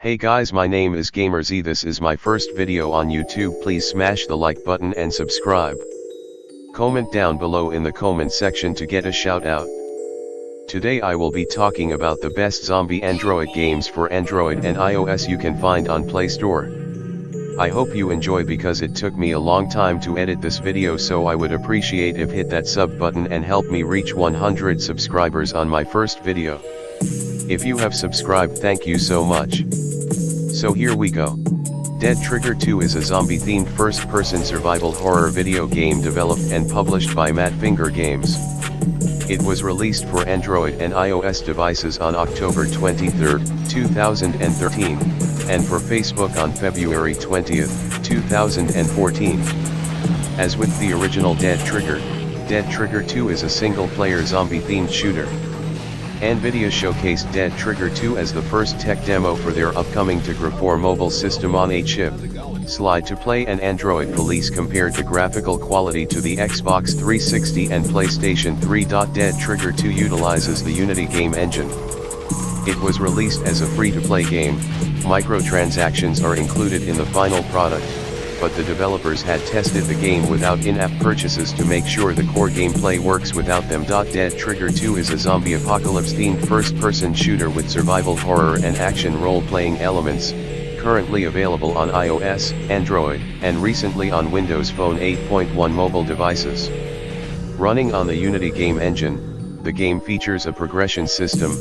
Hey guys, my name is GamerZ. This is my first video on YouTube. Please smash the like button and subscribe. Comment down below in the comment section to get a shout out. Today I will be talking about the best zombie Android games for Android and iOS you can find on Play Store. I hope you enjoy because it took me a long time to edit this video, so I would appreciate if hit that sub button and help me reach 100 subscribers on my first video. If you have subscribed, thank you so much. So here we go. Dead Trigger 2 is a zombie-themed first-person survival horror video game developed and published by Madfinger Games. It was released for Android and iOS devices on October 23, 2013, and for Facebook on February 20, 2014. As with the original Dead Trigger 2 is a single-player zombie-themed shooter. NVIDIA showcased Dead Trigger 2 as the first tech demo for their upcoming Tegra 4 mobile system on a chip. Slide to play and Android Police compared the graphical quality to the Xbox 360 and PlayStation 3. Dead Trigger 2 utilizes the Unity game engine. It was released as a free-to-play game. Microtransactions are included in the final product, but the developers had tested the game without in-app purchases to make sure the core gameplay works without them. Dead Trigger 2 is a zombie apocalypse-themed first-person shooter with survival horror and action role-playing elements, currently available on iOS, Android, and recently on Windows Phone 8.1 mobile devices. Running on the Unity game engine, the game features a progression system,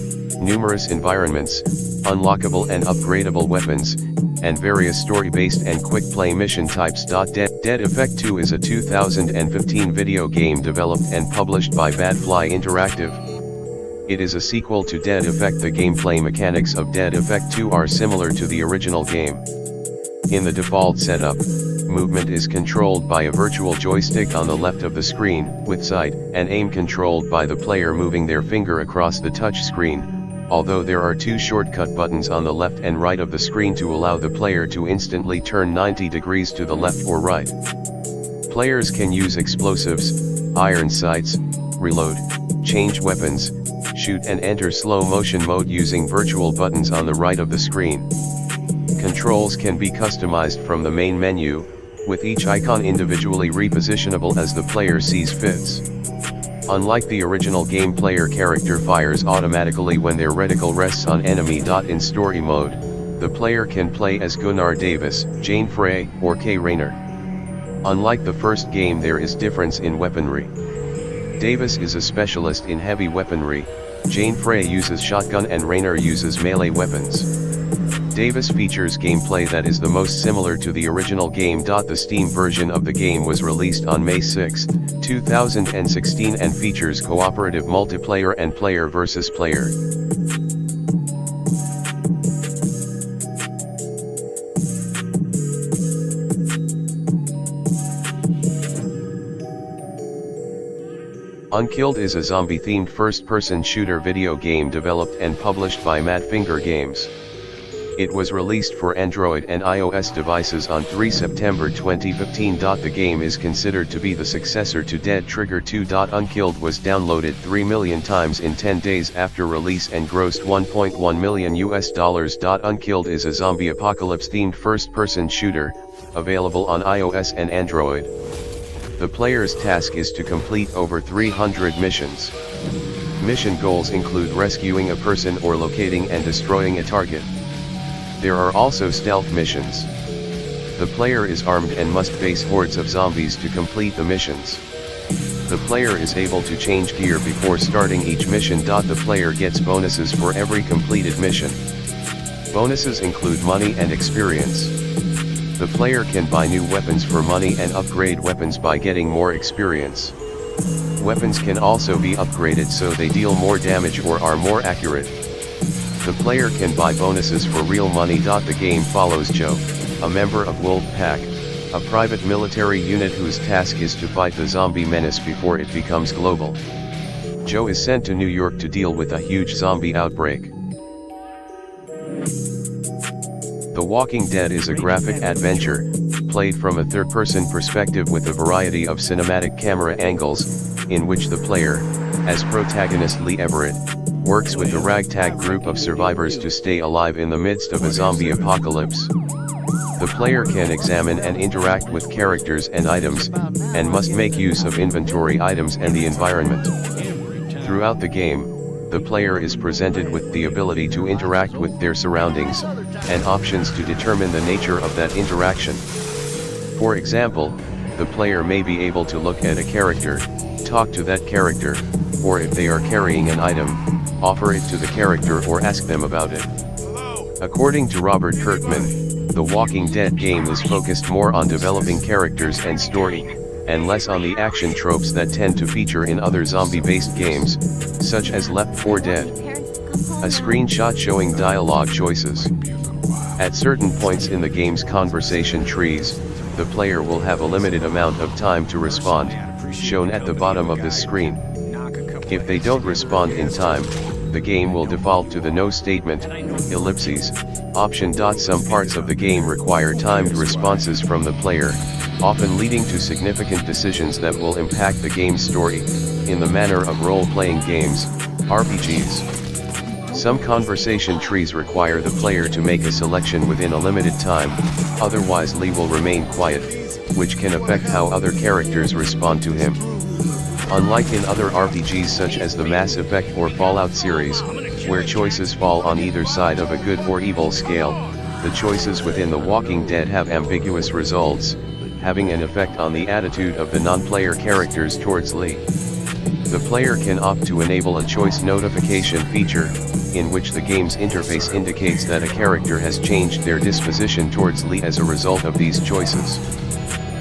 numerous environments, unlockable and upgradable weapons, and various story-based and quick-play mission types. Dead Effect 2 is a 2015 video game developed and published by Badfly Interactive. It is a sequel to Dead Effect. The gameplay mechanics of Dead Effect 2 are similar to the original game. In the default setup, movement is controlled by a virtual joystick on the left of the screen, with sight and aim controlled by the player moving their finger across the touch screen, although there are two shortcut buttons on the left and right of the screen to allow the player to instantly turn 90 degrees to the left or right. Players can use explosives, iron sights, reload, change weapons, shoot and enter slow motion mode using virtual buttons on the right of the screen. Controls can be customized from the main menu, with each icon individually repositionable as the player sees fits. Unlike the original game, player character fires automatically when their reticle rests on enemy. In story mode, the player can play as Gunnar Davis, Jane Frey, or Kay Rayner. Unlike the first game, there is difference in weaponry. Davis is a specialist in heavy weaponry, Jane Frey uses shotgun and Rayner uses melee weapons. Davis features gameplay that is the most similar to the original game. The Steam version of the game was released on May 6, 2016 and features cooperative multiplayer and player versus player. Unkilled is a zombie-themed first-person shooter video game developed and published by Madfinger Games. It was released for Android and iOS devices on 3 September 2015. The game is considered to be the successor to Dead Trigger 2. Unkilled was downloaded 3 million times in 10 days after release and grossed $1.1 million. Unkilled is a zombie apocalypse-themed first-person shooter, available on iOS and Android. The player's task is to complete over 300 missions. Mission goals include rescuing a person or locating and destroying a target. There are also stealth missions. The player is armed and must face hordes of zombies to complete the missions. The player is able to change gear before starting each mission. The player gets bonuses for every completed mission. Bonuses include money and experience. The player can buy new weapons for money and upgrade weapons by getting more experience. Weapons can also be upgraded so they deal more damage or are more accurate. The player can buy bonuses for real money. The game follows Joe, a member of Wolf Pack, a private military unit whose task is to fight the zombie menace before it becomes global. Joe is sent to New York to deal with a huge zombie outbreak. The Walking Dead is a graphic adventure, played from a third-person perspective with a variety of cinematic camera angles, in which the player, as protagonist Lee Everett, works with the ragtag group of survivors to stay alive in the midst of a zombie apocalypse. The player can examine and interact with characters and items, and must make use of inventory items and the environment. Throughout the game, the player is presented with the ability to interact with their surroundings, and options to determine the nature of that interaction. For example, the player may be able to look at a character, talk to that character, or if they are carrying an item, offer it to the character or ask them about it. According to Robert Kirkman, The Walking Dead game is focused more on developing characters and story, and less on the action tropes that tend to feature in other zombie-based games, such as Left 4 Dead. A screenshot showing dialogue choices. At certain points in the game's conversation trees, the player will have a limited amount of time to respond, shown at the bottom of the screen. If they don't respond in time, the game will default to the no statement, ellipses, option. Some parts of the game require timed responses from the player, often leading to significant decisions that will impact the game's story, in the manner of role-playing games, RPGs. Some conversation trees require the player to make a selection within a limited time, otherwise Lee will remain quiet, which can affect how other characters respond to him. Unlike in other RPGs such as the Mass Effect or Fallout series, where choices fall on either side of a good or evil scale, the choices within The Walking Dead have ambiguous results, having an effect on the attitude of the non-player characters towards Lee. The player can opt to enable a choice notification feature, in which the game's interface indicates that a character has changed their disposition towards Lee as a result of these choices.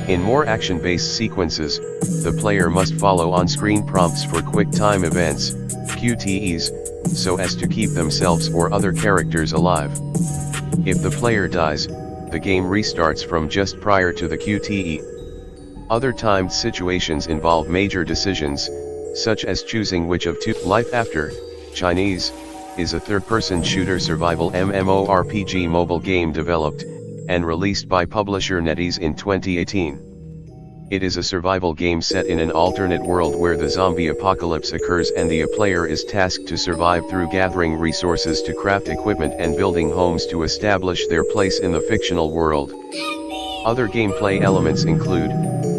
In more action-based sequences, the player must follow on-screen prompts for quick time events, QTEs, so as to keep themselves or other characters alive. If the player dies, the game restarts from just prior to the QTE. Other timed situations involve major decisions, such as choosing which of two. Life After, Chinese, is a third-person shooter survival MMORPG mobile game developed and released by publisher NetEase in 2018. It is a survival game set in an alternate world where the zombie apocalypse occurs and the player is tasked to survive through gathering resources to craft equipment and building homes to establish their place in the fictional world. Other gameplay elements include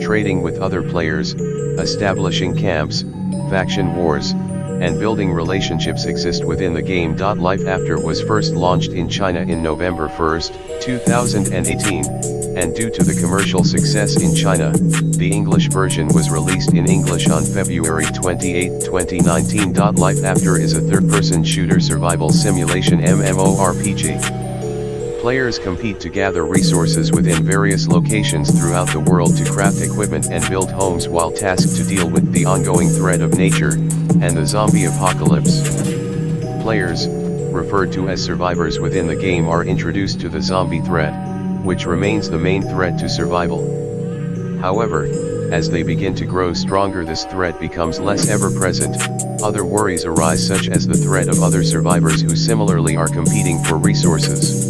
trading with other players, establishing camps, faction wars, and building relationships exist within the game. Life After was first launched in China in November 1, 2018, and due to the commercial success in China, the English version was released in English on February 28, 2019. Life After is a third-person shooter survival simulation MMORPG. Players compete to gather resources within various locations throughout the world to craft equipment and build homes while tasked to deal with the ongoing threat of nature and the zombie apocalypse. Players, referred to as survivors within the game, are introduced to the zombie threat, which remains the main threat to survival. However, as they begin to grow stronger, this threat becomes less ever-present. Other worries arise, such as the threat of other survivors who similarly are competing for resources.